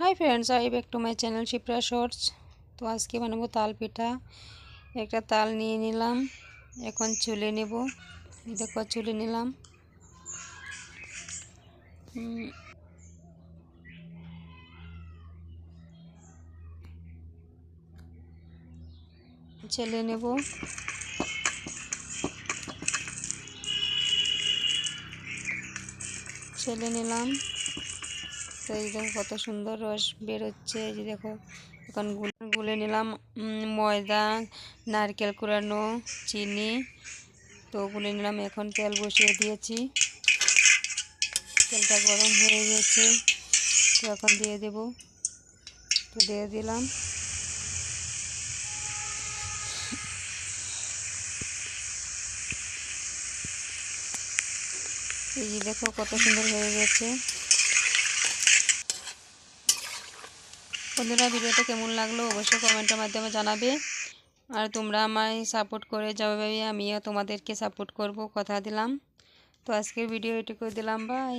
Hi friends, I back to my channel Shipra shorts. तो आज के बानाबो ताल पिठा। एक ताल निये निलाम, एखन चुले नेब। देखो चुले निलाम। चले नेब। चले निलाम। तो ये देखो कत सुंदर रस बेर होच्छे। देखो এখন গুলে নিলাম ময়দা, নারকেল কুড়ানো, চিনি। তো গুলে নিলাম। এখন তেল বসিয়ে দিয়েছি। তেলটা গরম হয়ে গেছে, তো এখন দিয়ে দেব। তো দিয়ে দিলাম। এই যে দেখো কত সুন্দর হয়ে গেছে। বন্ধুরা, ভিডিওটা কেমন লাগলো অবশ্যই কমেন্টের মাধ্যমে জানাবে। আর তোমরা আমায় সাপোর্ট করে যাবে, আমিও তোমাদেরকে সাপোর্ট করব, কথা দিলাম। তো আজকের ভিডিও এটুকু দিলাম, বাই।